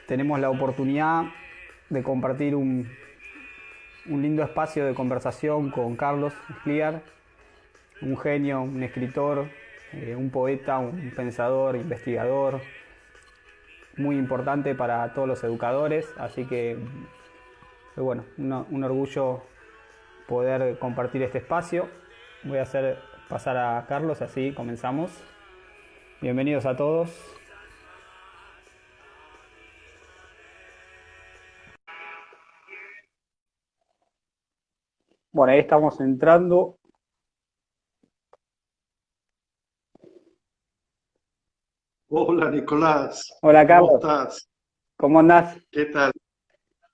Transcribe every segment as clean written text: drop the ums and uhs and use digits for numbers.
tenemos la oportunidad de compartir un lindo espacio de conversación con Carlos Escliar, un genio, un escritor, un poeta, un pensador, investigador, muy importante para todos los educadores, así que bueno, un orgullo poder compartir este espacio. Voy a hacer pasar a Carlos, así comenzamos. Bienvenidos a todos. Bueno, ahí estamos entrando. Hola Nicolás, Hola ¿cómo Carlos, estás? ¿cómo andás? ¿Qué tal?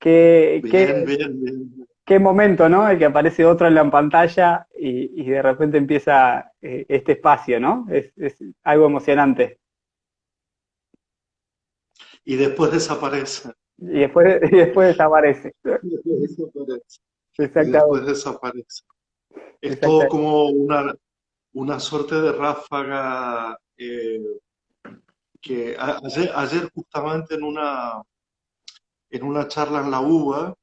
¿Qué, Bien, qué, bien, bien. qué momento, ¿no? El que aparece otro en la pantalla y de repente empieza este espacio, ¿no? Es algo emocionante. Y después desaparece. Y después desaparece. Y después desaparece. Y después Exactamente, desaparece. Es todo exactamente. como una suerte de ráfaga que ayer justamente en una charla en la UBA,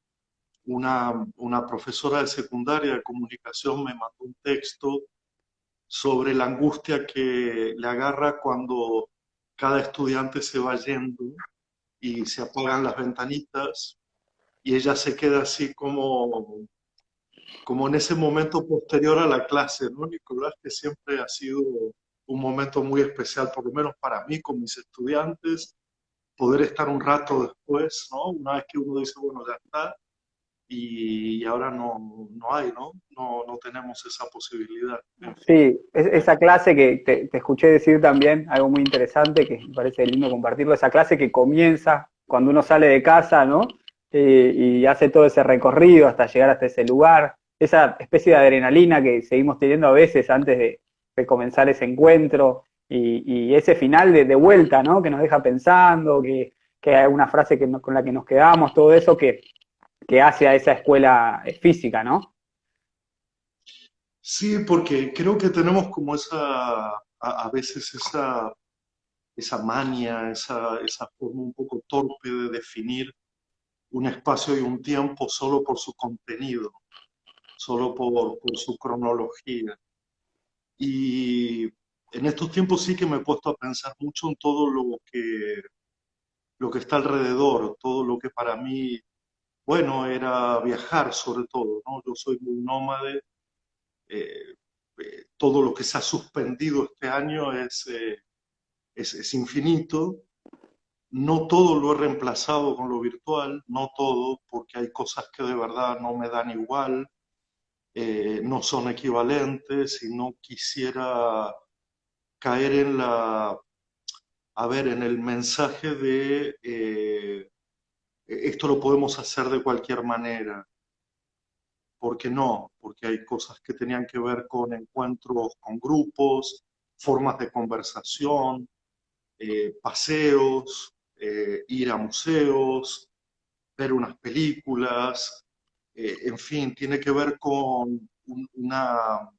una profesora de secundaria de comunicación me mandó un texto sobre la angustia que le agarra cuando cada estudiante se va yendo y se apagan las ventanitas y ella se queda así como en ese momento posterior a la clase, ¿no, Nicolás? Que siempre ha sido un momento muy especial, por lo menos para mí, con mis estudiantes, poder estar un rato después, ¿no? Una vez que uno dice, bueno, ya está, y ahora no hay, ¿no? No tenemos esa posibilidad, en fin. Sí, esa clase que te escuché decir también, algo muy interesante, que me parece lindo compartirlo, esa clase que comienza cuando uno sale de casa, ¿no? Y hace todo ese recorrido hasta llegar hasta ese lugar, esa especie de adrenalina que seguimos teniendo a veces antes de comenzar ese encuentro, y ese final de vuelta, ¿no? Que nos deja pensando, que hay una frase con la que nos quedamos, todo eso que hace a esa escuela física, ¿no? Sí, porque creo que tenemos como a veces esa mania, esa forma un poco torpe de definir un espacio y un tiempo solo por su contenido, solo por su cronología. Y en estos tiempos sí que me he puesto a pensar mucho en todo lo que está alrededor, todo lo que para mí, bueno, era viajar sobre todo, ¿no? Yo soy muy nómade, eh, todo lo que se ha suspendido este año es infinito. No todo lo he reemplazado con lo virtual, no todo, porque hay cosas que de verdad no me dan igual, no son equivalentes y no quisiera caer en el mensaje de esto lo podemos hacer de cualquier manera. Porque no, porque hay cosas que tenían que ver con encuentros con grupos, formas de conversación, paseos, ir a museos, ver unas películas, en fin, tiene que ver con una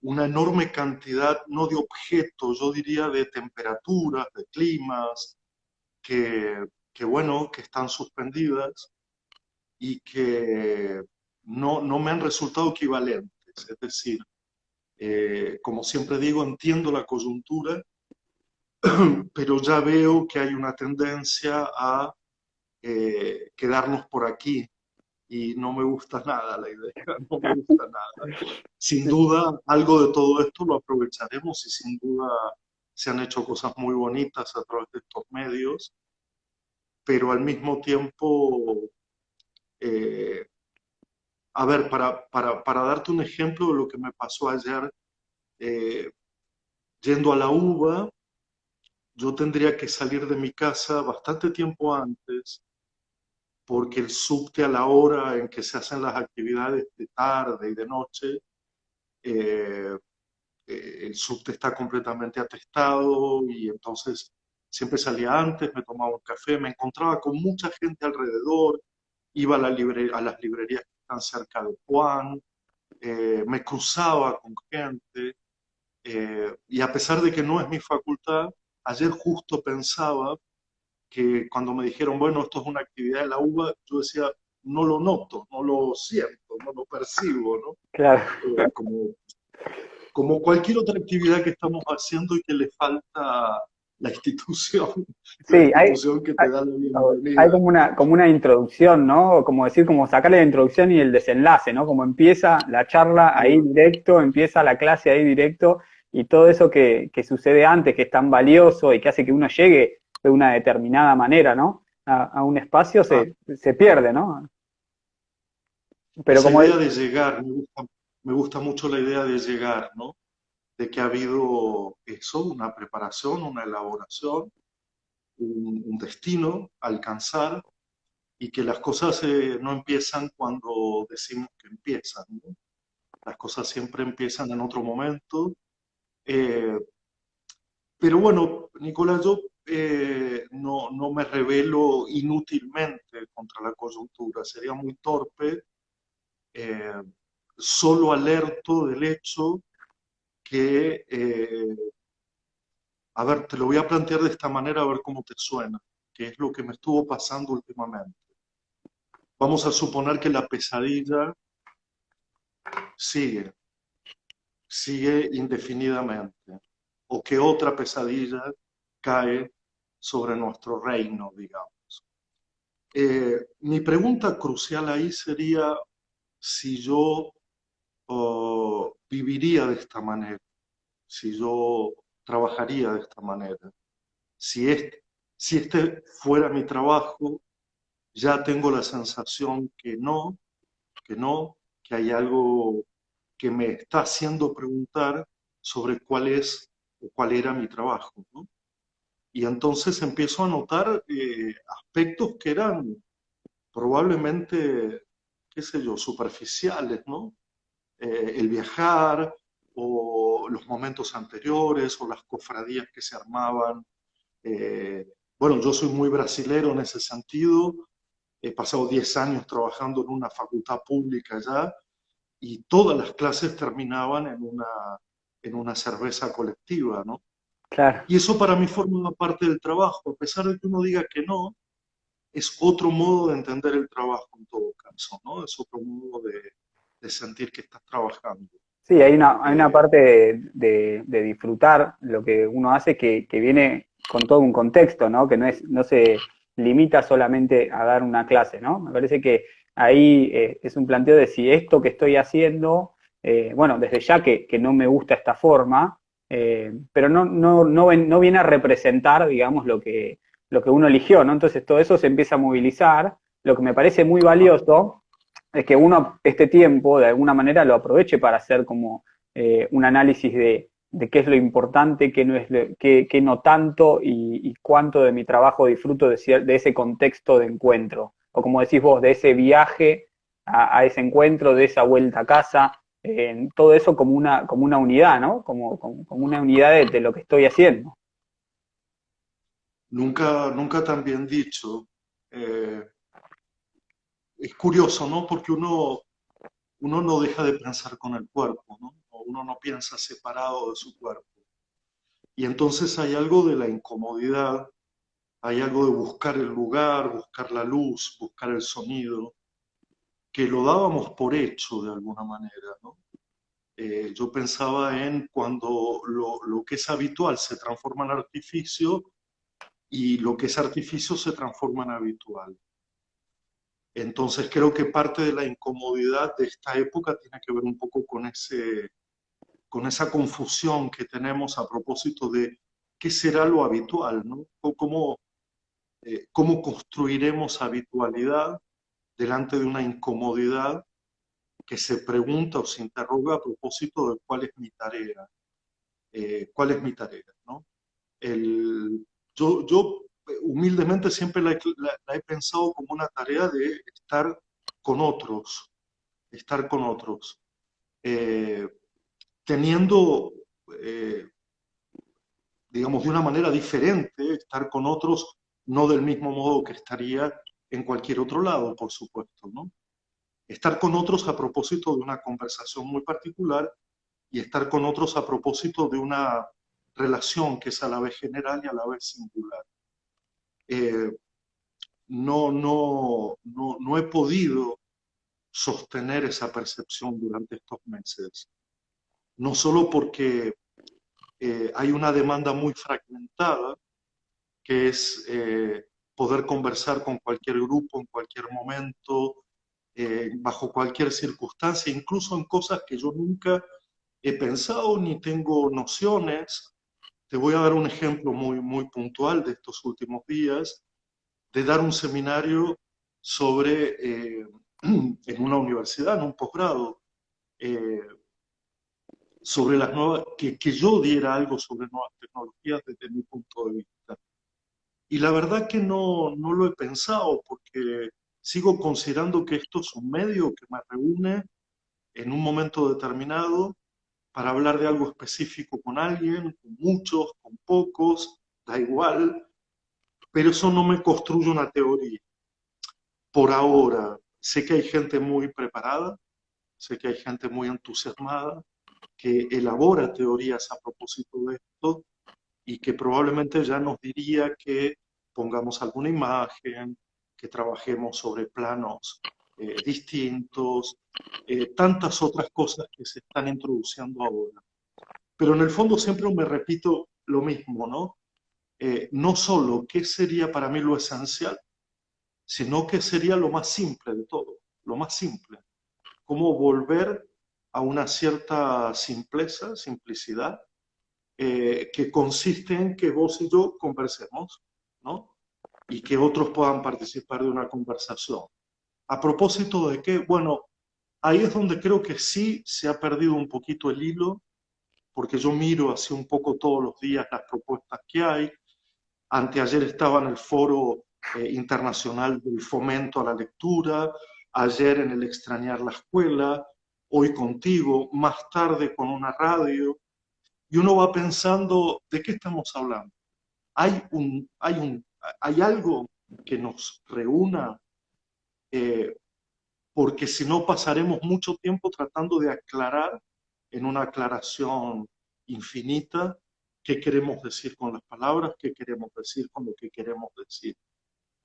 enorme cantidad, no de objetos, yo diría de temperaturas, de climas, que bueno, que están suspendidas y que no me han resultado equivalentes. Es decir, como siempre digo, entiendo la coyuntura, pero ya veo que hay una tendencia a quedarnos por aquí y no me gusta nada la idea, no me gusta nada. Sin duda, algo de todo esto lo aprovecharemos y sin duda se han hecho cosas muy bonitas a través de estos medios, pero al mismo tiempo, eh, a ver, para darte un ejemplo de lo que me pasó ayer, eh, yendo a la UBA, yo tendría que salir de mi casa bastante tiempo antes, porque el subte a la hora en que se hacen las actividades de tarde y de noche, eh, el subte está completamente atestado y entonces siempre salía antes, me tomaba un café, me encontraba con mucha gente alrededor, iba a las librerías que están cerca de Juan, me cruzaba con gente y a pesar de que no es mi facultad, ayer justo pensaba que cuando me dijeron, bueno, esto es una actividad de la UBA, yo decía, no lo noto, no lo siento, no lo percibo, ¿no? Claro. Como, como cualquier otra actividad que estamos haciendo y que le falta la institución, la Sí, institución que hay, te da la hay bienvenida. como una introducción, ¿no? Como decir, como sacarle la introducción y el desenlace, ¿no? Como empieza la charla ahí Claro. directo, empieza la clase ahí directo, y todo eso que sucede antes, que es tan valioso y que hace que uno llegue de una determinada manera, ¿no? A un espacio Ah, se pierde, ¿no? Pero esa como, idea de llegar, me gusta mucho la idea de llegar, ¿no? De que ha habido eso, una preparación, una elaboración, un destino a alcanzar y que las cosas no empiezan cuando decimos que empiezan, ¿no? Las cosas siempre empiezan en otro momento. Eh, pero bueno, Nicolás, yo no me revelo inútilmente contra la coyuntura, sería muy torpe, eh, solo alerto del hecho que, a ver, te lo voy a plantear de esta manera a ver cómo te suena, que es lo que me estuvo pasando últimamente. Vamos a suponer que la pesadilla sigue, sigue indefinidamente, o que otra pesadilla cae sobre nuestro reino, digamos. Mi pregunta crucial ahí sería si yo viviría de esta manera, si yo trabajaría de esta manera, si si este fuera mi trabajo, ya tengo la sensación que no, que hay algo que me está haciendo preguntar sobre cuál es o cuál era mi trabajo, ¿no? Y entonces empiezo a notar aspectos que eran probablemente, qué sé yo, superficiales, ¿no? El viajar o los momentos anteriores o las cofradías que se armaban. Eh, bueno, yo soy muy brasilero en ese sentido, he pasado 10 años trabajando en una facultad pública allá y todas las clases terminaban en una cerveza colectiva, ¿no? claro. Y eso para mí forma parte del trabajo, a pesar de que uno diga que no, es otro modo de entender el trabajo en todo caso, ¿no? Es otro modo de sentir que estás trabajando. Sí, hay una Eh, parte de disfrutar lo que uno hace que viene con todo un contexto, ¿no? Que no se limita solamente a dar una clase, ¿no? Me parece que ahí es un planteo de si esto que estoy haciendo, bueno, desde ya que no me gusta esta forma, pero no viene a representar, digamos, lo que uno eligió, ¿no? Entonces todo eso se empieza a movilizar. Lo que me parece muy ajá. valioso es que uno este tiempo de alguna manera lo aproveche para hacer como un análisis de qué es lo importante, qué no, es qué no tanto y cuánto de mi trabajo disfruto de ese contexto de encuentro. O como decís vos, de ese viaje a ese encuentro, de esa vuelta a casa, todo eso como una unidad, ¿no? Como una unidad de lo que estoy haciendo. Nunca tan bien dicho. Eh, es curioso, ¿no? Porque uno no deja de pensar con el cuerpo, ¿no? O uno no piensa separado de su cuerpo. Y entonces hay algo de la incomodidad, hay algo de buscar el lugar, buscar la luz, buscar el sonido, que lo dábamos por hecho de alguna manera, ¿no? Yo pensaba en cuando lo que es habitual se transforma en artificio y lo que es artificio se transforma en habitual. Entonces creo que parte de la incomodidad de esta época tiene que ver un poco con con esa confusión que tenemos a propósito de qué será lo habitual, ¿no? O cómo construiremos habitualidad delante de una incomodidad que se pregunta o se interroga a propósito de cuál es mi tarea, cuál es mi tarea, ¿no? El, yo humildemente siempre la he pensado como una tarea de estar con otros, eh, teniendo, eh, digamos, de una manera diferente, estar con otros, no del mismo modo que estaría en cualquier otro lado, por supuesto, ¿no? Estar con otros a propósito de una conversación muy particular y estar con otros a propósito de una relación que es a la vez general y a la vez singular. eh, no he podido sostener esa percepción durante estos meses. No solo porque hay una demanda muy fragmentada, que es poder conversar con cualquier grupo en cualquier momento, bajo cualquier circunstancia, incluso en cosas que yo nunca he pensado ni tengo nociones. Te voy a dar un ejemplo muy puntual de estos últimos días, de dar un seminario sobre, en una universidad, en un posgrado, eh, sobre las nuevas, que yo diera algo sobre nuevas tecnologías desde mi punto de vista. Y la verdad que no lo he pensado porque sigo considerando que esto es un medio que me reúne en un momento determinado para hablar de algo específico con alguien, con muchos, con pocos, da igual, pero eso no me construye una teoría. Por ahora, sé que hay gente muy preparada, sé que hay gente muy entusiasmada, que elabora teorías a propósito de esto y que probablemente ya nos diría que pongamos alguna imagen, que trabajemos sobre planos distintos, tantas otras cosas que se están introduciendo ahora. Pero en el fondo siempre me repito lo mismo, ¿no? No solo qué sería para mí lo esencial, sino qué sería lo más simple de todo, lo más simple. Cómo volver a una cierta simpleza, simplicidad, que consiste en que vos y yo conversemos, ¿no? Y que otros puedan participar de una conversación. A propósito de que, bueno, ahí es donde creo que sí se ha perdido un poquito el hilo, porque yo miro así un poco todos los días las propuestas que hay. Anteayer estaba en el Foro Internacional del Fomento a la Lectura, ayer en el Extrañar la Escuela, hoy contigo, más tarde con una radio, y uno va pensando, ¿de qué estamos hablando? ¿Hay, hay algo que nos reúna? Eh, Porque si no pasaremos mucho tiempo tratando de aclarar en una aclaración infinita qué queremos decir con las palabras, qué queremos decir con lo que queremos decir.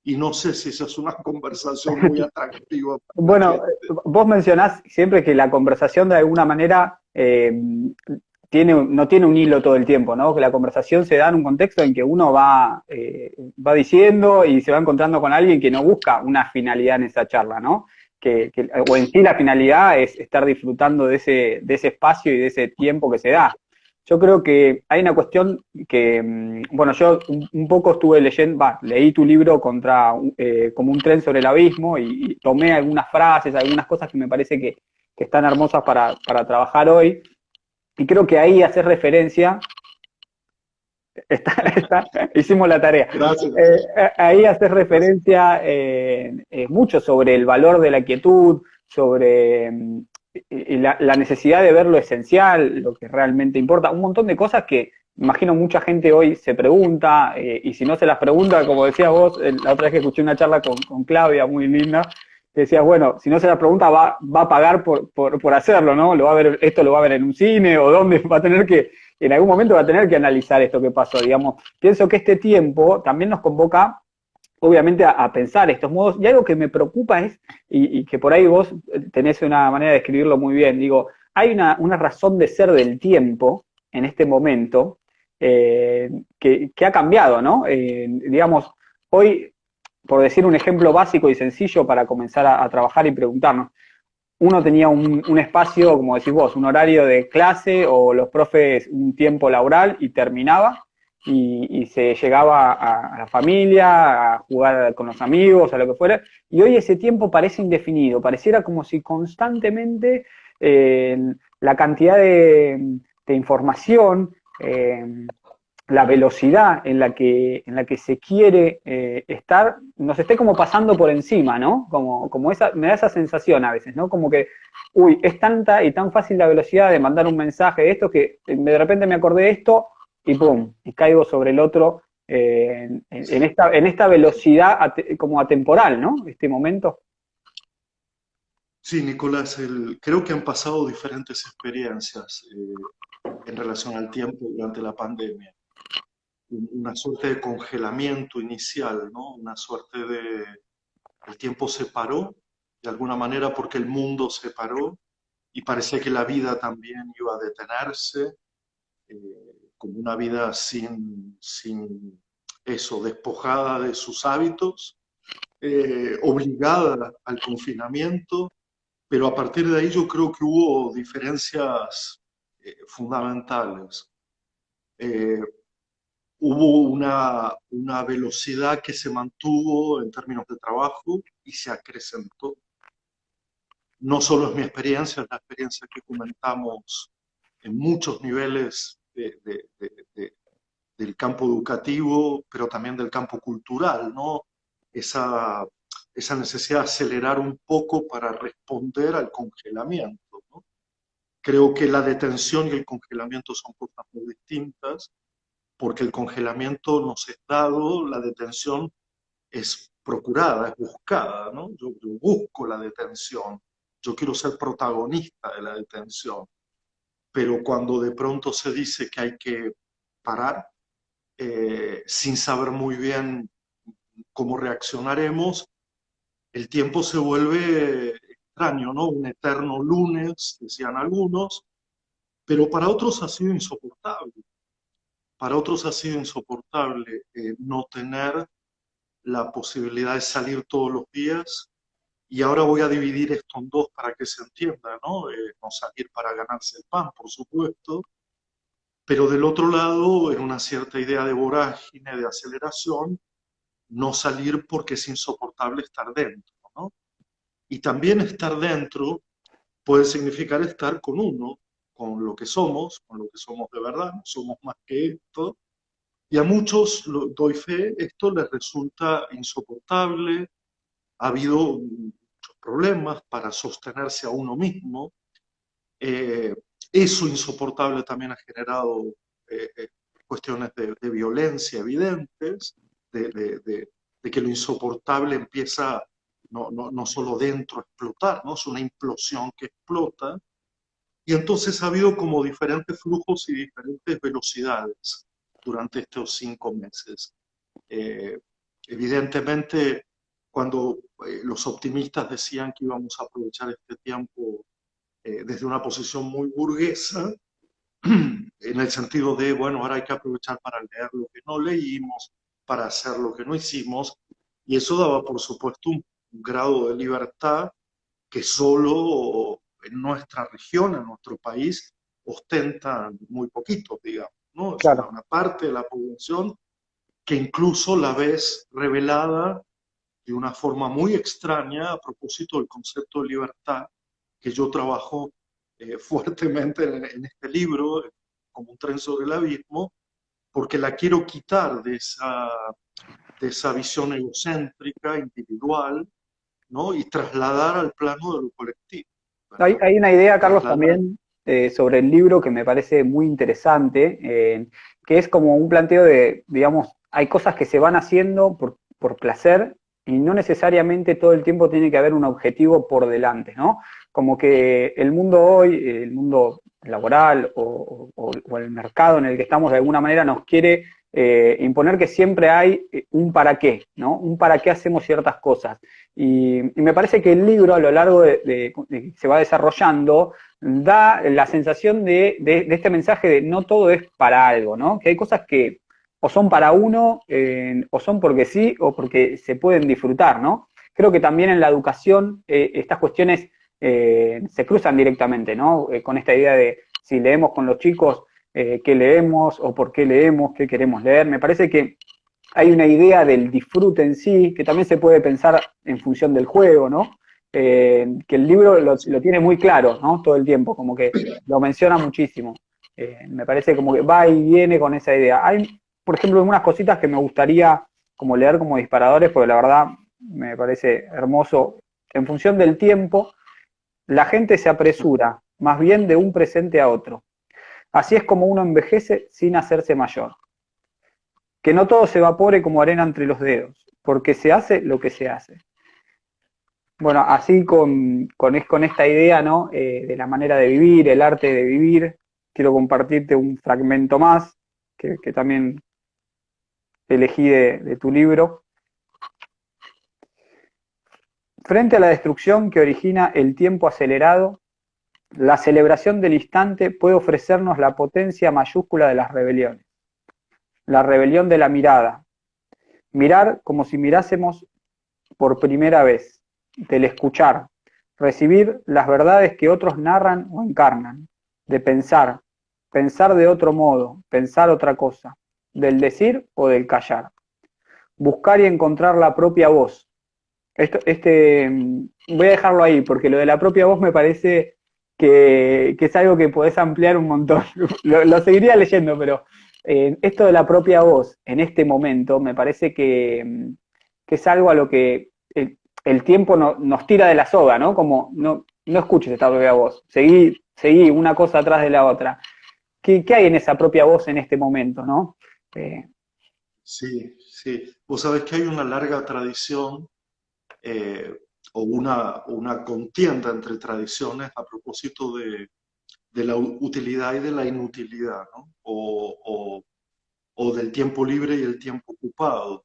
Y no sé si esa es una conversación muy atractiva para la Bueno, gente. vos mencionás siempre que la conversación de alguna manera no tiene un hilo todo el tiempo, ¿no? Que la conversación se da en un contexto en que uno va diciendo y se va encontrando con alguien que no busca una finalidad en esa charla, ¿no? O en sí la finalidad es estar disfrutando de ese espacio y de ese tiempo que se da. Yo creo que hay una cuestión que, bueno, yo un poco estuve leyendo, leí tu libro como un tren sobre el abismo y tomé algunas frases, algunas cosas que me parece que están hermosas para trabajar hoy. Y creo que ahí hacer referencia, hicimos la tarea, Gracias. ahí hacer Gracias. referencia mucho sobre el valor de la quietud, sobre y la necesidad de ver lo esencial, lo que realmente importa, un montón de cosas que imagino mucha gente hoy se pregunta, y si no se las pregunta, como decías vos, la otra vez que escuché una charla con Claudia, muy linda, que decías, bueno, si no se las pregunta va a pagar por hacerlo, ¿no? Esto lo va a ver en un cine o dónde va a tener que, en algún momento va a tener que analizar esto que pasó, digamos. Pienso que este tiempo también nos convoca obviamente a pensar estos modos. Y algo que me preocupa es, y que por ahí vos tenés una manera de escribirlo muy bien, digo, hay una razón de ser del tiempo en este momento que ha cambiado, ¿no? Digamos, hoy, por decir un ejemplo básico y sencillo para comenzar a trabajar y preguntarnos, uno tenía un espacio, como decís vos, un horario de clase o los profes un tiempo laboral y terminaba y se llegaba a la familia, a jugar con los amigos, a lo que fuera. Y hoy ese tiempo parece indefinido, pareciera como si constantemente eh, la cantidad de información, la velocidad en la que se quiere estar, nos esté como pasando por encima, ¿no? Me da esa sensación a veces, ¿no? Como que, uy, es tanta y tan fácil la velocidad de mandar un mensaje de esto que de repente me acordé de esto y pum, y caigo sobre el otro en esta velocidad como atemporal, ¿no? Este momento. Sí, Nicolás, creo que han pasado diferentes experiencias en relación al tiempo durante la pandemia. una suerte de congelamiento inicial, ¿no? Una suerte de... El tiempo se paró, de alguna manera, porque el mundo se paró y parecía que la vida también iba a detenerse, como una vida sin eso, despojada de sus hábitos, obligada al confinamiento, pero a partir de ahí yo creo que hubo diferencias fundamentales. Hubo una velocidad que se mantuvo en términos de trabajo y se acrecentó. No solo es mi experiencia, es la experiencia que comentamos en muchos niveles del campo educativo, pero también del campo cultural, ¿no? Esa, esa necesidad de acelerar un poco para responder al congelamiento, ¿no? Creo que la detención y el congelamiento son cosas muy distintas, porque el congelamiento nos es dado, la detención es procurada, es buscada, ¿no? Yo busco la detención, yo quiero ser protagonista de la detención, pero cuando de pronto se dice que hay que parar, sin saber muy bien cómo reaccionaremos, el tiempo se vuelve extraño, ¿no? Un eterno lunes, decían algunos, pero para otros ha sido insoportable. Para otros ha sido insoportable no tener la posibilidad de salir todos los días. Y ahora voy a dividir esto en dos para que se entienda, ¿no? No salir para ganarse el pan, por supuesto, pero del otro lado, en una cierta idea de vorágine, de aceleración, no salir porque es insoportable estar dentro, ¿no? Y también estar dentro puede significar estar con uno, con lo que somos de verdad, no somos más que esto. Y a muchos, doy fe, esto les resulta insoportable, ha habido muchos problemas para sostenerse a uno mismo. Eh, Eso insoportable también ha generado cuestiones de violencia evidentes, de que lo insoportable empieza no solo dentro a explotar, ¿no? Es una implosión que explota. Y entonces ha habido como diferentes flujos y diferentes velocidades durante estos 5 meses. Eh, Evidentemente, cuando los optimistas decían que íbamos a aprovechar este tiempo desde una posición muy burguesa, en el sentido de, bueno, ahora hay que aprovechar para leer lo que no leímos, para hacer lo que no hicimos, y eso daba, por supuesto, un grado de libertad que solo en nuestra región, en nuestro país, ostentan muy poquitos, digamos, ¿no? Es Claro. una parte de la población que incluso la ves revelada de una forma muy extraña a propósito del concepto de libertad que yo trabajo fuertemente en este libro, como un tren sobre el abismo, porque la quiero quitar de esa visión egocéntrica, individual, ¿no? Y trasladar al plano de lo colectivo, Hay, ¿verdad? hay una idea, Carlos, Trasladar. también sobre el libro que me parece muy interesante, que es como un planteo de, digamos, hay cosas que se van haciendo por placer y no necesariamente todo el tiempo tiene que haber un objetivo por delante, ¿no? Como que el mundo hoy, el mundo laboral o el mercado en el que estamos de alguna manera nos quiere imponer que siempre hay un para qué, ¿no? Un para qué hacemos ciertas cosas. Y me parece que el libro a lo largo de se va desarrollando da la sensación de este mensaje de no todo es para algo, ¿no? Que hay cosas que o son para uno, o son porque sí, o porque se pueden disfrutar, ¿no? Creo que también en la educación estas cuestiones se cruzan directamente, ¿no? Con esta idea de si leemos con los chicos, qué leemos o por qué leemos, qué queremos leer. Me parece que hay una idea del disfrute en sí, que también se puede pensar en función del juego, ¿no? Que el libro lo tiene muy claro, ¿no? Todo el tiempo, como que lo menciona muchísimo. Me parece como que va y viene con esa idea. Hay, por ejemplo, algunas cositas que me gustaría como leer como disparadores, porque la verdad me parece hermoso. En función del tiempo, la gente se apresura, más bien de un presente a otro. Así es como uno envejece sin hacerse mayor. Que no todo se evapore como arena entre los dedos, porque se hace lo que se hace. Bueno, así con esta idea, ¿no? De la manera de vivir, el arte de vivir, quiero compartirte un fragmento más que también elegí de tu libro. Frente a la destrucción que origina el tiempo acelerado, la celebración del instante puede ofrecernos la potencia mayúscula de las rebeliones. La rebelión de la mirada. Mirar como si mirásemos por primera vez. Del escuchar. Recibir las verdades que otros narran o encarnan. De pensar. Pensar de otro modo. Pensar otra cosa. Del decir o del callar. Buscar y encontrar la propia voz. Voy a dejarlo ahí, porque lo de la propia voz me parece que es algo que podés ampliar un montón. Lo seguiría leyendo, pero esto de la propia voz en este momento me parece que es algo a lo que el tiempo nos tira de la soga, ¿no? Como no escuches esta propia voz, seguí una cosa atrás de la otra. ¿Qué hay en esa propia voz en este momento, no? Eh, Sí, sí. Vos sabés que hay una larga tradición eh, o una contienda entre tradiciones a propósito de la utilidad y de la inutilidad, ¿no? O del tiempo libre y el tiempo ocupado,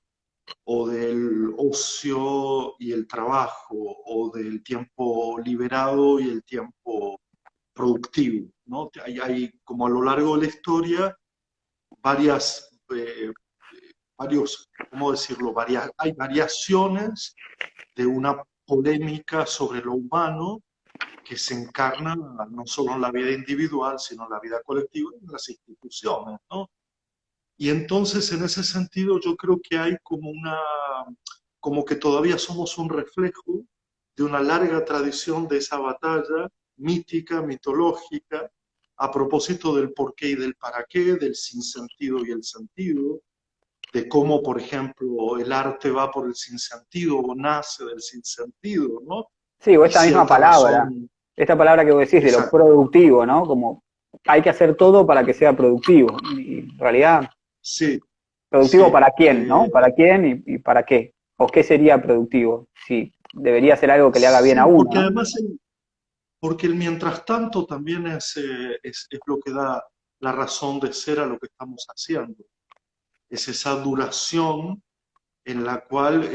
o del ocio y el trabajo, o del tiempo liberado y el tiempo productivo, ¿no? Hay como a lo largo de la historia varias, ¿cómo decirlo? Hay variaciones de una polémica sobre lo humano que se encarna no solo en la vida individual, sino en la vida colectiva y en las instituciones, ¿no? Y entonces, en ese sentido, yo creo que hay como que todavía somos un reflejo de una larga tradición de esa batalla mítica, mitológica, a propósito del por qué y del para qué, del sinsentido y el sentido, de cómo, por ejemplo, el arte va por el sinsentido o nace del sinsentido, ¿no? sí, o Y cierta razón, esta palabra que vos decís de lo exacto, productivo, ¿no? Como hay que hacer todo para que sea productivo. Y en realidad, sí, ¿productivo sí. para quién, no? ¿Para quién y para qué? ¿O qué sería productivo? Sí, debería ser algo que le haga bien a Sí, uno, porque ¿no? además porque el mientras tanto también es lo que da la razón de ser a lo que estamos haciendo. Es esa duración en la cual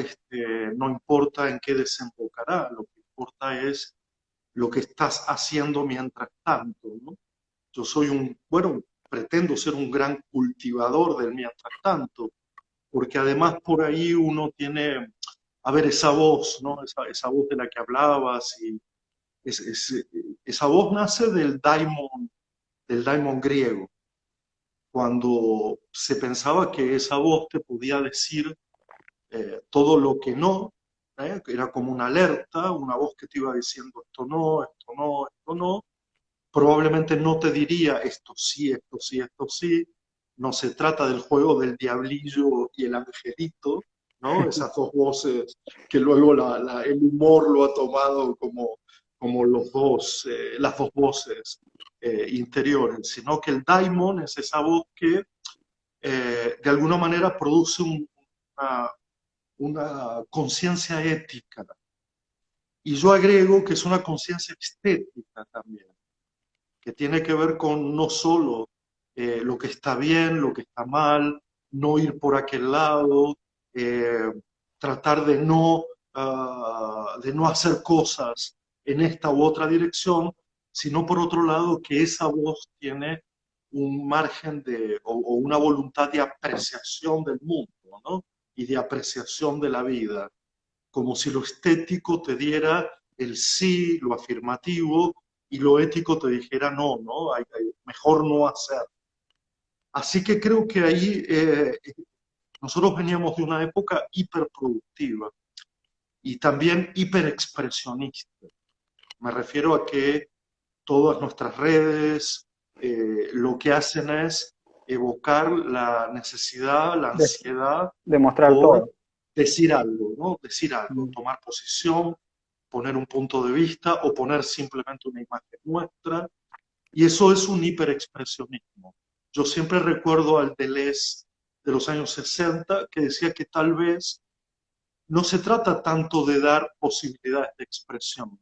no importa en qué desembocará, lo que importa es lo que estás haciendo mientras tanto, ¿no? Yo soy bueno, pretendo ser un gran cultivador del mientras tanto, porque además por ahí uno tiene, a ver, esa voz, ¿no? Esa voz de la que hablabas y es, es, esa voz nace del daimon griego, cuando se pensaba que esa voz te podía decir todo lo que no, era como una alerta, una voz que te iba diciendo esto no, esto no, esto no, probablemente no te diría esto sí, esto sí, esto sí, no se trata del juego del diablillo y el angelito, ¿no? Esas dos voces que luego el humor lo ha tomado como las dos voces interiores, sino que el daimon es esa voz que de alguna manera produce una, una conciencia ética. Y yo agrego que es una conciencia estética también, que tiene que ver con no solo lo que está bien, lo que está mal, no ir por aquel lado, eh, tratar de no hacer cosas en esta u otra dirección, sino por otro lado que esa voz tiene un margen o una voluntad de apreciación del mundo, ¿no? Y de apreciación de la vida, como si lo estético te diera el sí, lo afirmativo, y lo ético te dijera no, ¿no? Mejor no hacer. Así que creo que ahí nosotros veníamos de una época hiperproductiva y también hiperexpresionista. Me refiero a que todas nuestras redes lo que hacen es evocar la necesidad, la De, ansiedad demostrar por todo. decir algo, ¿no? Decir algo, Mm. tomar posición, poner un punto de vista o poner simplemente una imagen nuestra. Y eso es un hiperexpresionismo. Yo siempre recuerdo al Deleuze de los años 60 que decía que tal vez no se trata tanto de dar posibilidades de expresión,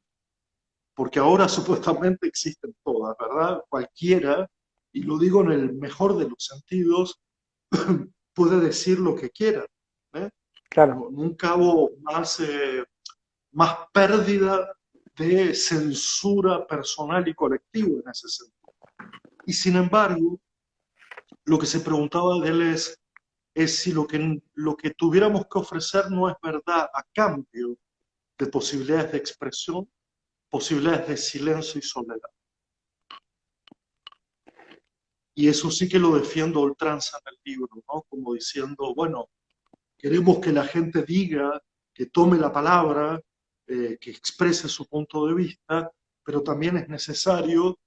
porque ahora supuestamente existen todas, ¿verdad? Cualquiera, y lo digo en el mejor de los sentidos, puede decir lo que quiera. ¿eh? Claro, Nunca hubo más pérdida de censura personal y colectiva en ese sentido. Y sin embargo, lo que se preguntaba de él es si lo que tuviéramos que ofrecer no es verdad a cambio de posibilidades de expresión, posibilidades de silencio y soledad. Y eso sí que lo defiendo a ultranza en el libro, ¿no? Como diciendo, bueno, queremos que la gente diga, que tome la palabra, que exprese su punto de vista, pero también es necesario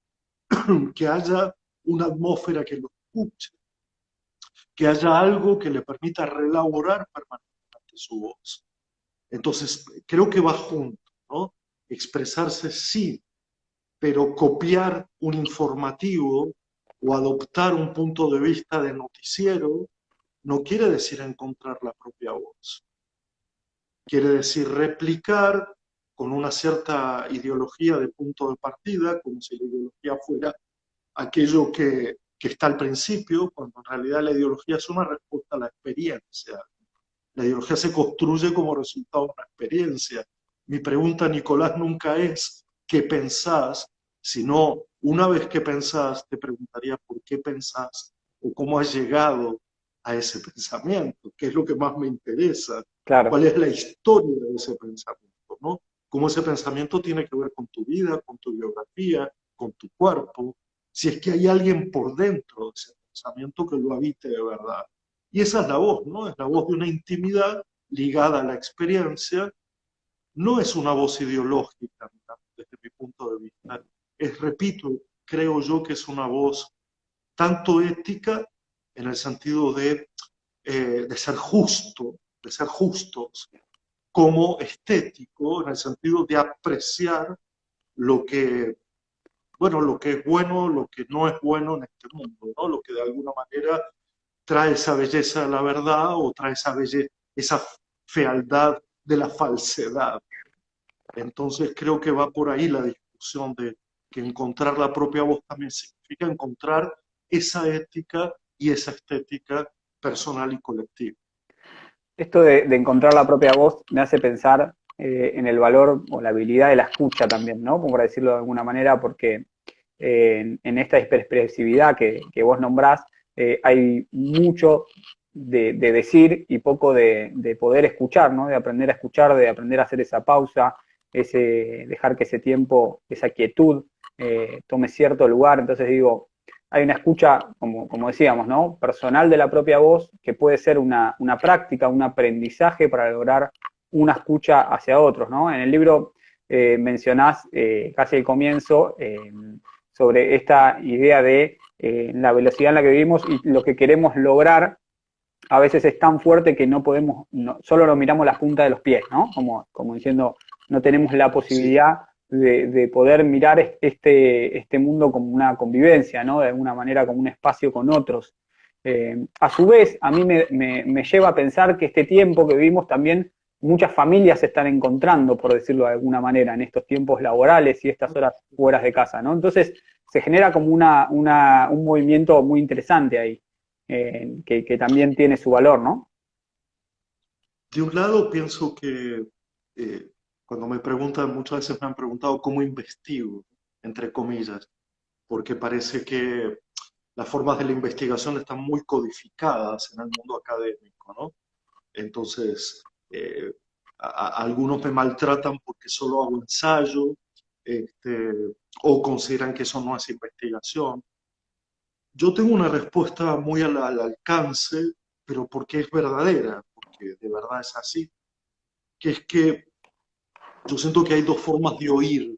que haya una atmósfera que lo escuche, que haya algo que le permita reelaborar permanentemente su voz. Entonces, creo que va junto, ¿no? Expresarse sí, pero copiar un informativo o adoptar un punto de vista de noticiero no quiere decir encontrar la propia voz. Quiere decir replicar con una cierta ideología de punto de partida, como si la ideología fuera aquello que está al principio, cuando en realidad la ideología es una respuesta a la experiencia. La ideología se construye como resultado de una experiencia. Mi pregunta, Nicolás, nunca es qué pensás, sino una vez que pensás, te preguntaría por qué pensás o cómo has llegado a ese pensamiento, qué es lo que más me interesa, claro. cuál es la historia de ese pensamiento, ¿no? Cómo ese pensamiento tiene que ver con tu vida, con tu biografía, con tu cuerpo, si es que hay alguien por dentro de ese pensamiento que lo habite de verdad. Y esa es la voz, ¿no? Es la voz de una intimidad ligada a la experiencia. No es una voz ideológica, desde mi punto de vista. Es, repito, creo yo que es una voz tanto ética, en el sentido ser justo, de ser justos, como estético, en el sentido de apreciar lo que, bueno, lo que es bueno, lo que no es bueno en este mundo, ¿no? Lo que de alguna manera trae esa belleza de la verdad o trae esa belleza, esa fealdad de la falsedad. Entonces creo que va por ahí la discusión de que encontrar la propia voz también significa encontrar esa ética y esa estética personal y colectiva. Esto de encontrar la propia voz me hace pensar en el valor o la habilidad de la escucha también, ¿no? Como para decirlo de alguna manera, porque en esta hiperexpresividad que vos nombrás, hay mucho de decir y poco de poder escuchar, ¿no? De aprender a escuchar, de aprender a hacer esa pausa, dejar que ese tiempo, esa quietud tome cierto lugar. Entonces digo, hay una escucha, como decíamos, ¿no? Personal de la propia voz, que puede ser una práctica, un aprendizaje para lograr una escucha hacia otros, ¿no? En el libro mencionás casi al comienzo sobre esta idea de la velocidad en la que vivimos y lo que queremos lograr a veces es tan fuerte que no podemos, solo nos miramos la punta de los pies, ¿no? Como diciendo, no tenemos la Sí, posibilidad de poder mirar este mundo como una convivencia, ¿no? De alguna manera como un espacio con otros. A su vez, a mí me lleva a pensar que este tiempo que vivimos también muchas familias se están encontrando, por decirlo de alguna manera, en estos tiempos laborales y estas horas fuera de casa, ¿no? Entonces se genera como un movimiento muy interesante ahí, que también tiene su valor, ¿no? de un lado pienso que cuando me preguntan, muchas veces me han preguntado cómo investigo, entre comillas, porque parece que las formas de la investigación están muy codificadas en el mundo académico, ¿no? Entonces, algunos me maltratan porque solo hago ensayo, este, o consideran que eso no es investigación. Yo tengo una respuesta muy al alcance, pero porque es verdadera, porque de verdad es así, que es que yo siento que hay dos formas de oír.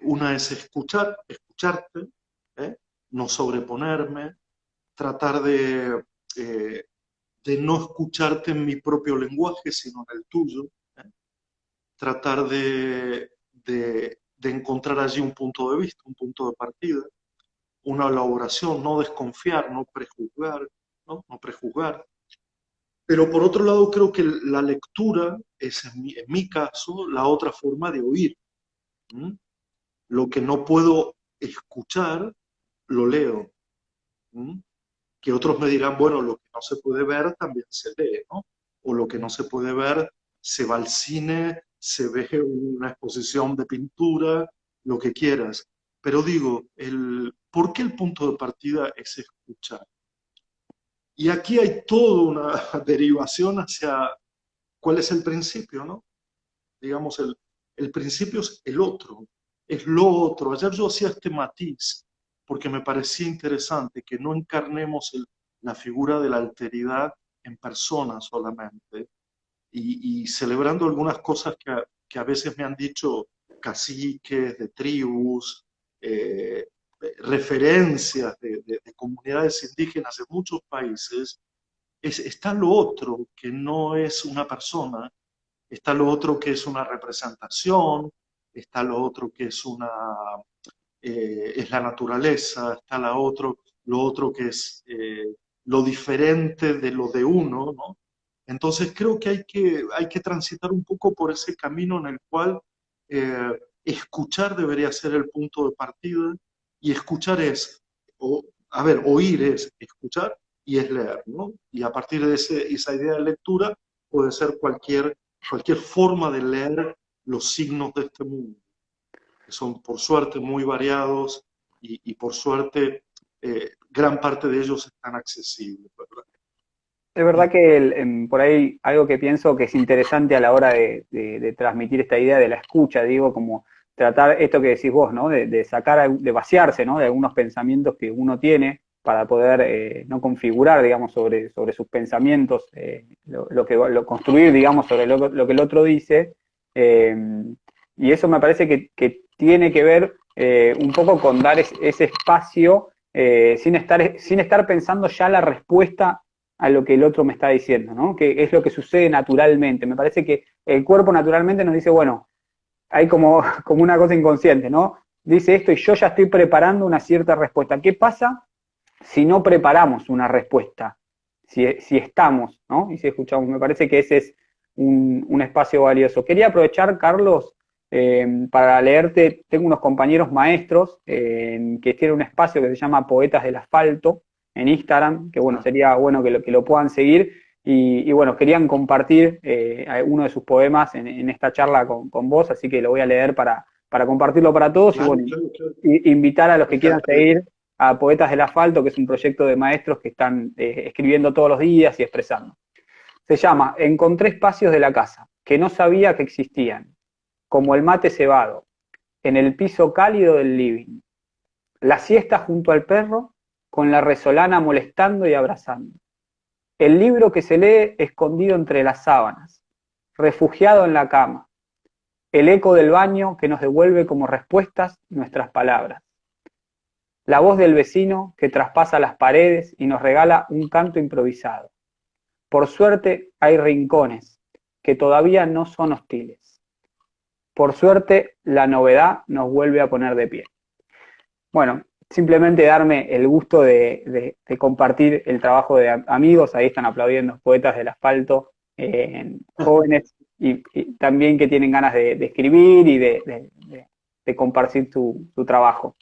Una es escucharte, ¿eh? No sobreponerme, tratar eh, de no escucharte en mi propio lenguaje, sino en el tuyo, ¿eh? Tratar de encontrar allí un punto de vista, un punto de partida, una elaboración, no desconfiar, no prejuzgar, ¿no? No prejuzgar. Pero por otro lado, creo que la lectura es, en mi caso, la otra forma de oír. ¿M? Lo que no puedo escuchar, lo leo. ¿M? que otros me dirán, bueno, lo que no se puede ver también se lee, ¿no? O lo que no se puede ver se va al cine, se ve una exposición de pintura, lo que quieras. Pero digo, ¿por qué el punto de partida es escuchar? Y aquí hay toda una derivación hacia cuál es el principio, ¿no? Digamos, el principio es el otro, es lo otro. Ayer yo hacía este matiz porque me parecía interesante que no encarnemos la figura de la alteridad en persona solamente y celebrando algunas cosas que a veces me han dicho caciques de tribus, eh, referencias de comunidades indígenas de muchos países, está lo otro que no es una persona, está lo otro que es una representación, está lo otro que es la naturaleza, está lo otro que es lo diferente de lo de uno, ¿no? Entonces creo que hay que transitar un poco por ese camino en el cual escuchar debería ser el punto de partida y escuchar a ver, oír es escuchar y es leer, ¿no? Y a partir de esa idea de lectura puede ser cualquier forma de leer los signos de este mundo, que son por suerte muy variados y por suerte gran parte de ellos están accesibles, ¿verdad? Es verdad que por ahí algo que pienso que es interesante a la hora de transmitir esta idea de la escucha, digo, como tratar esto que decís vos, ¿no? De sacar, de vaciarse, ¿no? De algunos pensamientos que uno tiene para poder no configurar, digamos, sobre sus pensamientos, lo construir, digamos, sobre lo que el otro dice. eh, y eso me parece que tiene que ver un poco con dar ese espacio sin estar pensando ya la respuesta a lo que el otro me está diciendo, ¿no? Que es lo que sucede naturalmente. Me parece que el cuerpo naturalmente nos dice, bueno, hay como una cosa inconsciente, ¿no? Dice esto y yo ya estoy preparando una cierta respuesta. ¿Qué pasa si no preparamos una respuesta? Si estamos, ¿no? Y si escuchamos, me parece que ese es un espacio valioso. Quería aprovechar, Carlos, para leerte, tengo unos compañeros maestros que tienen un espacio que se llama Poetas del Asfalto en Instagram, que bueno, sería bueno que lo puedan seguir. Y bueno, querían compartir uno de sus poemas en esta charla con vos, así que lo voy a leer para compartirlo para todos y Claro, bueno, claro, claro. invitar a los Me que quieran encantaría. seguir a Poetas del Asfalto, que es un proyecto de maestros que están escribiendo todos los días y expresando. Se llama Encontré espacios de la casa que no sabía que existían, como el mate cebado, en el piso cálido del living, la siesta junto al perro, con la resolana molestando y abrazando, el libro que se lee escondido entre las sábanas, refugiado en la cama, el eco del baño que nos devuelve como respuestas nuestras palabras, la voz del vecino que traspasa las paredes y nos regala un canto improvisado. Por suerte hay rincones que todavía no son hostiles. Por suerte la novedad nos vuelve a poner de pie. Bueno, simplemente darme el gusto de compartir el trabajo de amigos, ahí están aplaudiendo Poetas del Asfalto, jóvenes y también que tienen ganas de escribir y de compartir su trabajo.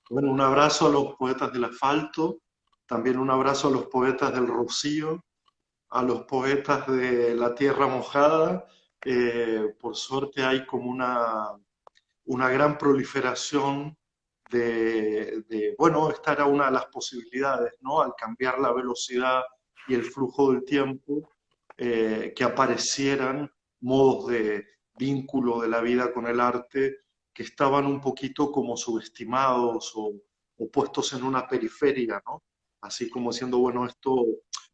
Bueno, un abrazo a los poetas del asfalto, también un abrazo a los poetas del Rocío, a los poetas de la tierra mojada. Por suerte hay como una gran proliferación bueno, esta era una de las posibilidades, ¿no? Al cambiar la velocidad y el flujo del tiempo, que aparecieran modos de vínculo de la vida con el arte que estaban un poquito como subestimados o puestos en una periferia, ¿no? Así como diciendo, bueno, esto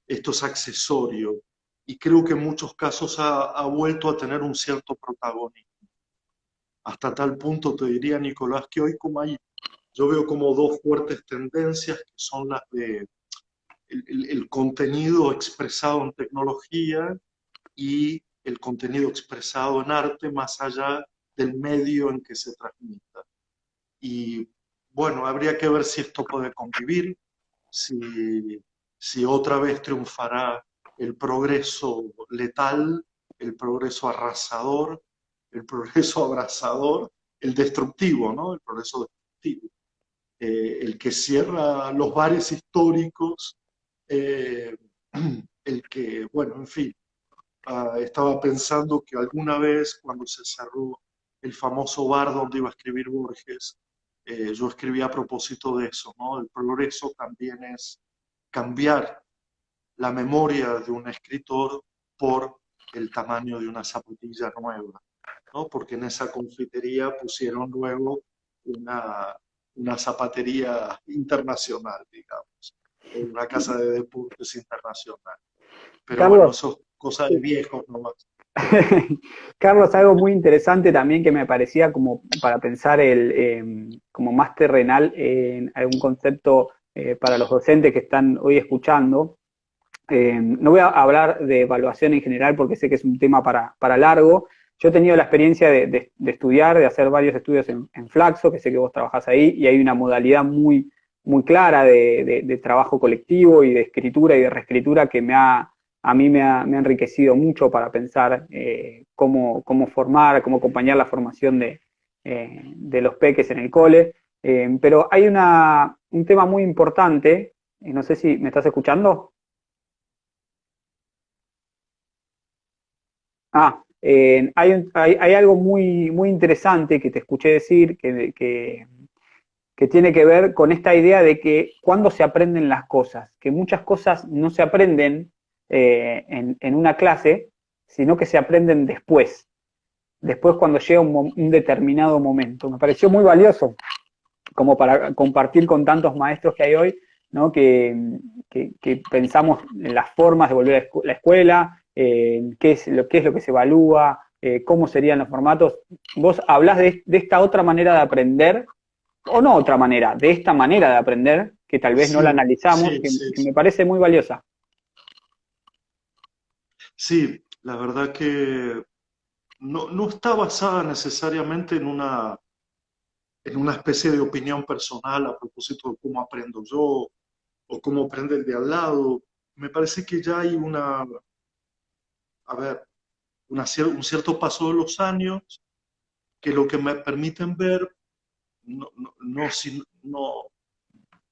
es accesorio. Y creo que en muchos casos ha vuelto a tener un cierto protagonismo. Hasta tal punto te diría, Nicolás, que hoy yo veo como dos fuertes tendencias que son las de el contenido expresado en tecnología y el contenido expresado en arte más allá del medio en que se transmita. Y bueno, habría que ver si esto puede convivir, si, si otra vez triunfará el progreso letal, el progreso arrasador, el progreso abrazador, el destructivo, ¿no? El progreso destructivo. el que cierra los bares históricos, eh, el que, bueno, en fin, estaba pensando que alguna vez cuando se cerró el famoso bar donde iba a escribir Borges, yo escribí a propósito de eso, ¿no? El progreso también es cambiar la memoria de un escritor por el tamaño de una zapatilla nueva, ¿no? Porque en esa confitería pusieron luego una, una zapatería internacional, digamos, una casa de deportes internacional. Pero bueno, Carlos, eso es cosa de viejos nomás. Carlos, algo muy interesante también que me parecía como para pensar como más terrenal en algún concepto para los docentes que están hoy escuchando. No voy a hablar de evaluación en general porque sé que es un tema para largo. Yo he tenido la experiencia de estudiar, de hacer varios estudios en Flaxo, que sé que vos trabajás ahí, y hay una modalidad muy clara de trabajo colectivo y de escritura y de reescritura que a mí me ha enriquecido mucho para pensar cómo formar, cómo acompañar la formación de los peques en el cole. Pero hay un tema muy importante, no sé si me estás escuchando. Hay algo muy interesante que te escuché decir que tiene que ver con esta idea de que cuando se aprenden las cosas, que muchas cosas no se aprenden en una clase, sino que se aprenden después cuando llega un determinado momento. Me pareció muy valioso como para compartir con tantos maestros que hay hoy, ¿no? Que pensamos en las formas de volver a la escuela, qué es lo que se evalúa, cómo serían los formatos. Vos hablás de esta otra manera de aprender, o no otra manera, de esta manera de aprender, que tal vez no la Sí, analizamos, sí, sí, que me parece muy valiosa. sí, la verdad que no está basada necesariamente en una especie de opinión personal a propósito de cómo aprendo yo o cómo aprende el de al lado. Me parece que ya hay a ver, un cierto paso de los años que lo que me permiten ver,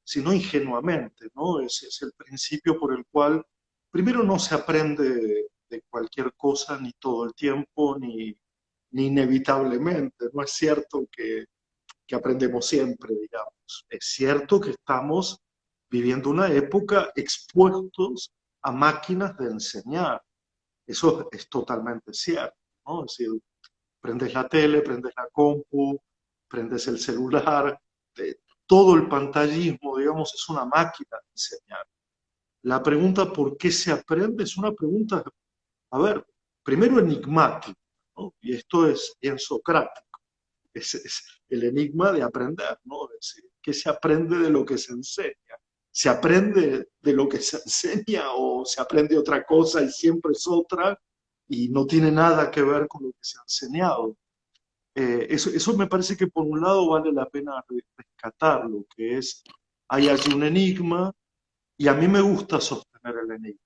sino ingenuamente, ¿no? Ese es el principio por el cual, primero, no se aprende de cualquier cosa ni todo el tiempo, ni inevitablemente. No es cierto que aprendemos siempre, digamos. Es cierto que estamos viviendo una época expuestos a máquinas de enseñar. Eso es totalmente cierto, ¿no? Es decir, prendes la tele, prendes la compu, prendes el celular, todo el pantallismo, digamos, es una máquina de enseñar. La pregunta ¿por qué se aprende? Es una pregunta, a ver, primero enigmática, ¿no? Y esto es bien socrático, es el enigma de aprender, ¿no? Es decir, ¿qué se aprende de lo que se enseña? ¿Se aprende de lo que se enseña o se aprende otra cosa y siempre es otra y no tiene nada que ver con lo que se ha enseñado? Eso me parece que por un lado vale la pena rescatarlo, que es, hay allí un enigma y a mí me gusta sostener el enigma,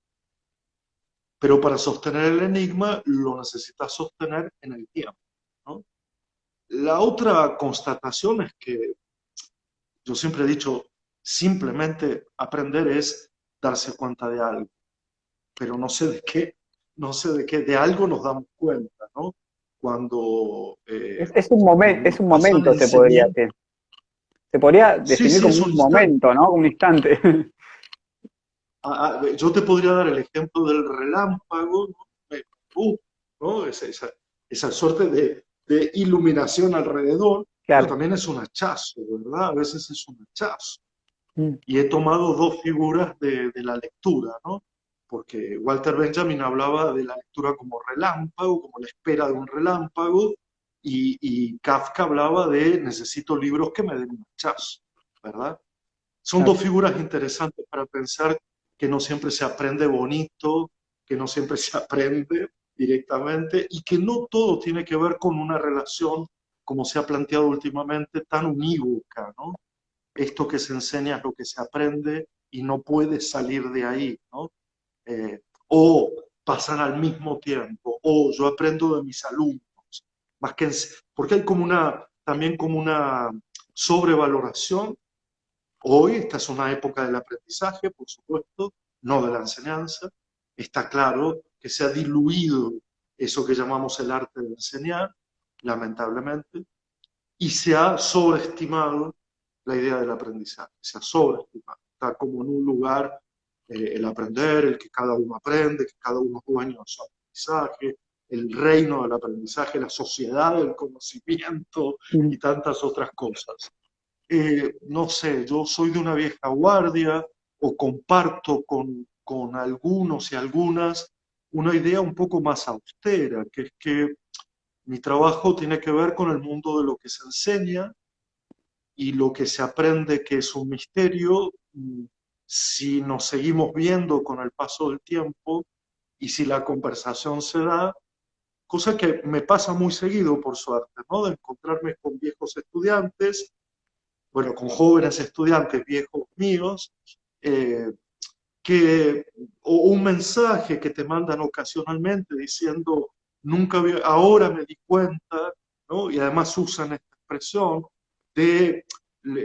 pero para sostener el enigma lo necesitas sostener en el tiempo, ¿no? La otra constatación es que yo siempre he dicho, simplemente aprender es darse cuenta de algo, pero no sé de qué, de algo nos damos cuenta, ¿no? Cuando, Es un pasan momento, enseñanzas. se podría Sí, definir sí, como es un un instante. momento, ¿no? Un instante. Yo te podría dar el ejemplo del relámpago, ¿no? Uh, ¿no? Esa suerte de iluminación alrededor, pero Claro. también es un hachazo, ¿verdad? A veces es un hachazo. Mm. Y he tomado dos figuras de la lectura, ¿no? Porque Walter Benjamin hablaba de la lectura como relámpago, como la espera de un relámpago, y Kafka hablaba de necesito libros que me den un hachazo, ¿verdad? Son Claro. dos figuras interesantes para pensar que no siempre se aprende bonito, que no siempre se aprende directamente y que no todo tiene que ver con una relación, como se ha planteado últimamente, tan unívoca, ¿no? Esto que se enseña es lo que se aprende y no puede salir de ahí, ¿no? O pasan al mismo tiempo, o yo aprendo de mis alumnos, más que porque hay también como una sobrevaloración Hoy esta es una época del aprendizaje, por supuesto, no de la enseñanza. Está claro que se ha diluido eso que llamamos el arte de enseñar, lamentablemente, y se ha sobreestimado la idea del aprendizaje, se ha sobreestimado. Está como en un lugar el aprender, el que cada uno aprende, que cada uno es dueño de su aprendizaje, el reino del aprendizaje, la sociedad del conocimiento y tantas otras cosas. No sé, yo soy de una vieja guardia o comparto con algunos y algunas una idea un poco más austera, que es que mi trabajo tiene que ver con el mundo de lo que se enseña y lo que se aprende, que es un misterio, si nos seguimos viendo con el paso del tiempo y si la conversación se da, cosa que me pasa muy seguido, por suerte, ¿no? De encontrarme con viejos estudiantes, bueno, con jóvenes estudiantes viejos míos, eh, o un mensaje que te mandan ocasionalmente diciendo, ahora me di cuenta, ¿no? Y además usan esta expresión de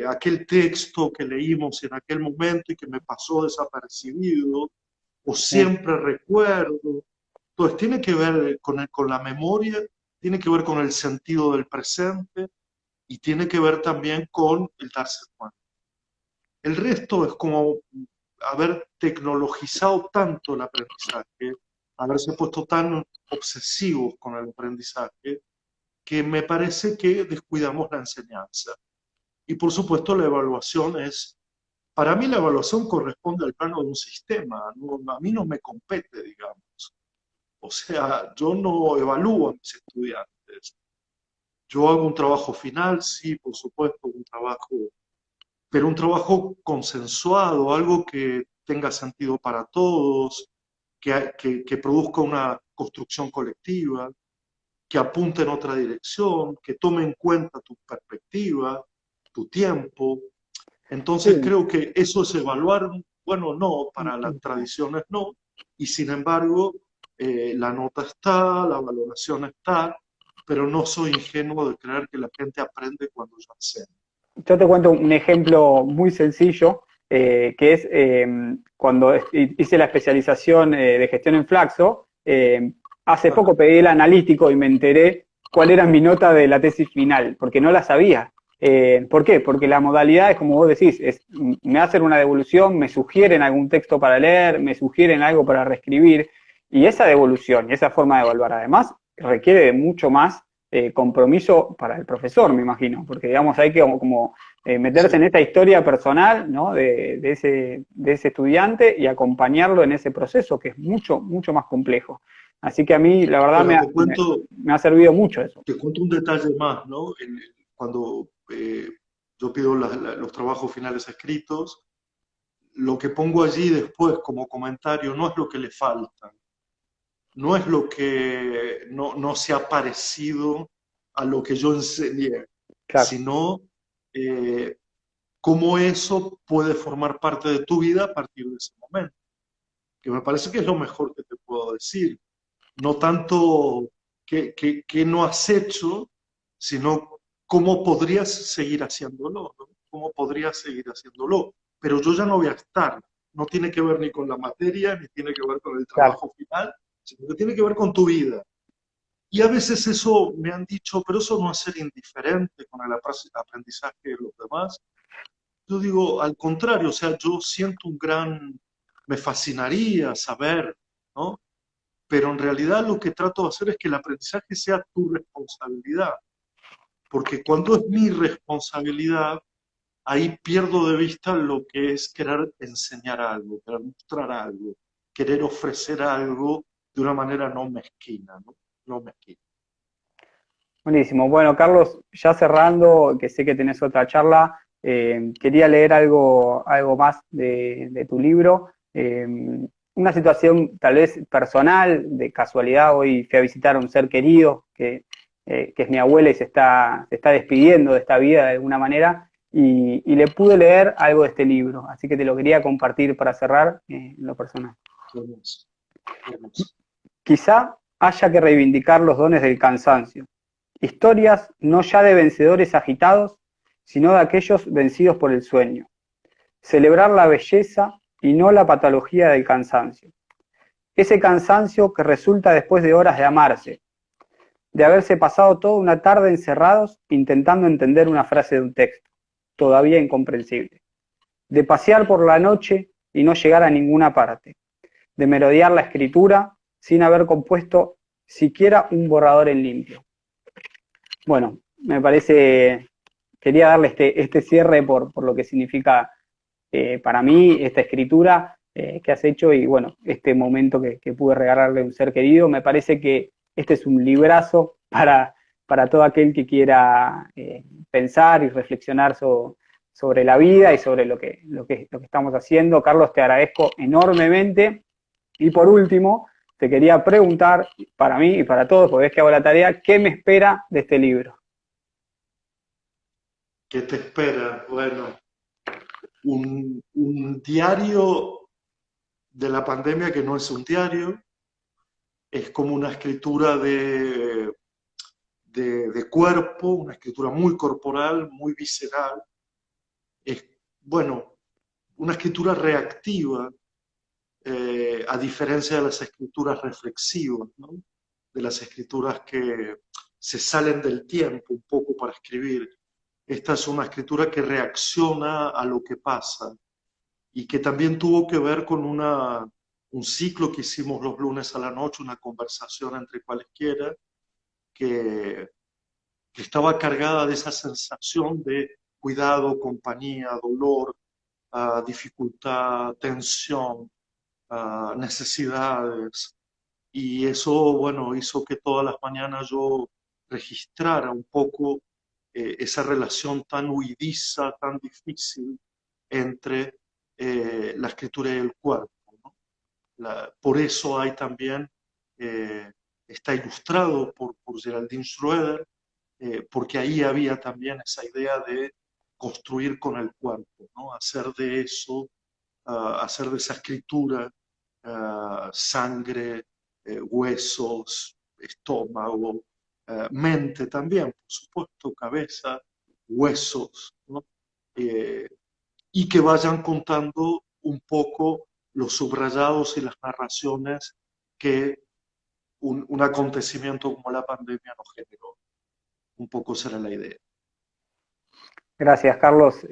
aquel texto que leímos en aquel momento y que me pasó desapercibido, o siempre recuerdo. Entonces, tiene que ver con la memoria, tiene que ver con el sentido del presente y tiene que ver también con el darse cuenta. El resto es como haber tecnologizado tanto el aprendizaje, haberse puesto tan obsesivos con el aprendizaje, que me parece que descuidamos la enseñanza. Y por supuesto la evaluación para mí la evaluación corresponde al plano de un sistema, a mí no me compete, digamos. O sea, yo no evalúo a mis estudiantes. Yo hago un trabajo final, sí, por supuesto, pero un trabajo consensuado, algo que tenga sentido para todos, que produzca una construcción colectiva, que apunte en otra dirección, que tome en cuenta tu perspectiva, tu tiempo. Entonces Sí. creo que eso es evaluar, bueno, no, para las tradiciones no, y sin embargo la nota está, la valoración está, pero no soy ingenuo de creer que la gente aprende cuando yo enseño. Yo te cuento un ejemplo muy sencillo, que es cuando hice la especialización de gestión en Flaxo, hace poco pedí el analítico y me enteré cuál era mi nota de la tesis final, porque no la sabía. ¿Por qué? Porque la modalidad es como vos decís, me hacen una devolución, me sugieren algún texto para leer, me sugieren algo para reescribir, y esa devolución y esa forma de evaluar además requiere de mucho más compromiso para el profesor, me imagino, porque digamos hay que como meterse en Sí. esta historia personal, ¿no? de ese estudiante y acompañarlo en ese proceso que es mucho, mucho más complejo. Así que a mí, la verdad, Bueno, me ha servido mucho eso. te cuento un detalle más, ¿no? Cuando yo pido los trabajos finales escritos, lo que pongo allí después como comentario no es lo que le falta, no es lo que no se ha parecido a lo que yo enseñé, Claro, sino eh, cómo eso puede formar parte de tu vida a partir de ese momento, que me parece que es lo mejor que te puedo decir. No tanto que no has hecho, sino cómo podrías seguir haciéndolo, ¿no? Cómo podrías seguir haciéndolo. Pero yo ya no voy a estar. No tiene que ver ni con la materia, ni tiene que ver con el claro. trabajo final, sino que tiene que ver con tu vida. Y a veces eso me han dicho, pero eso no es ser indiferente con el aprendizaje de los demás. Yo digo, al contrario, o sea, yo siento me fascinaría saber, ¿no? Pero en realidad lo que trato de hacer es que el aprendizaje sea tu responsabilidad, porque cuando es mi responsabilidad, ahí pierdo de vista lo que es querer enseñar algo, querer mostrar algo, querer ofrecer algo de una manera no mezquina, ¿no? No mezquina. Buenísimo. Bueno, Carlos, ya cerrando, que sé que tenés otra charla, quería leer algo más de tu libro. Una situación tal vez personal, de casualidad, hoy fui a visitar a un ser querido, que es mi abuela y se está despidiendo de esta vida de alguna manera, y le pude leer algo de este libro, así que te lo quería compartir para cerrar en lo personal. Qué hermoso, qué hermoso. Quizá haya que reivindicar los dones del cansancio. Historias no ya de vencedores agitados, sino de aquellos vencidos por el sueño. celebrar la belleza y no la patología del cansancio. Ese cansancio que resulta después de horas de amarse, de haberse pasado toda una tarde encerrados intentando entender una frase de un texto, todavía incomprensible, de pasear por la noche y no llegar a ninguna parte, de merodear la escritura sin haber compuesto siquiera un borrador en limpio. Bueno, me parece, quería darle este cierre por lo que significa para mí esta escritura que has hecho y bueno, este momento que pude regalarle a un ser querido. Me parece que este es un librazo para todo aquel que quiera pensar y reflexionar sobre la vida y sobre lo que estamos haciendo. Carlos, te agradezco enormemente. Y por último, te quería preguntar, para mí y para todos, porque ves que hago la tarea, ¿qué me espera de este libro? ¿Qué te espera? Bueno, un diario de la pandemia que no es un diario, es como una escritura de cuerpo, una escritura muy corporal, muy visceral. Es, bueno, una escritura reactiva, a diferencia de las escrituras reflexivas, ¿no? De las escrituras que se salen del tiempo un poco para escribir. Esta es una escritura que reacciona a lo que pasa y que también tuvo que ver con un ciclo que hicimos los lunes a la noche, una conversación entre cualesquiera, que estaba cargada de esa sensación de cuidado, compañía, dolor, dificultad, tensión, necesidades. Y eso, bueno, hizo que todas las mañanas yo registrara un poco esa relación tan huidiza, tan difícil entre la escritura y el cuerpo, ¿no? Por eso hay también, está ilustrado por Geraldine Schroeder, porque ahí había también esa idea de construir con el cuerpo, ¿no? Hacer de eso, hacer de esa escritura sangre, huesos, estómago, mente también, por supuesto, cabeza, huesos, ¿no? Eh, y que vayan contando un poco los subrayados y las narraciones que un acontecimiento como la pandemia nos generó. Un poco será la idea. Gracias, Carlos.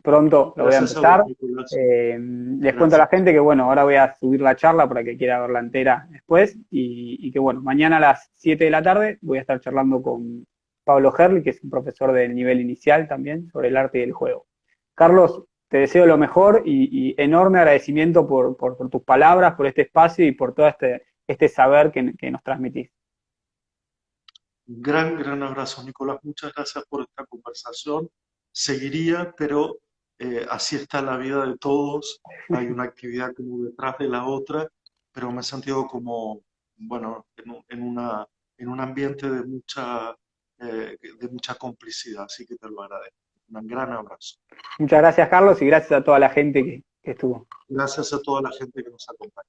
Pronto lo voy a Gracias a vos, empezar. Nicolás. Les cuento a la Gracias. gente que, bueno, ahora voy a subir la charla para que quiera verla entera después y que, bueno, mañana a las 7 de la tarde voy a estar charlando con Pablo Gerli, que es un profesor del nivel inicial también, sobre el arte y el juego. Carlos, te deseo lo mejor y enorme agradecimiento por tus palabras, por este espacio y por todo este saber que nos transmitís. Un gran, gran abrazo, Nicolás. Muchas gracias por esta conversación. Seguiría, pero así está la vida de todos. Hay una actividad como detrás de la otra, pero me he sentido como, bueno, en un ambiente de mucha complicidad, así que te lo agradezco. Un gran abrazo. Muchas gracias, Carlos, y gracias a toda la gente que estuvo. Gracias a toda la gente que nos acompaña.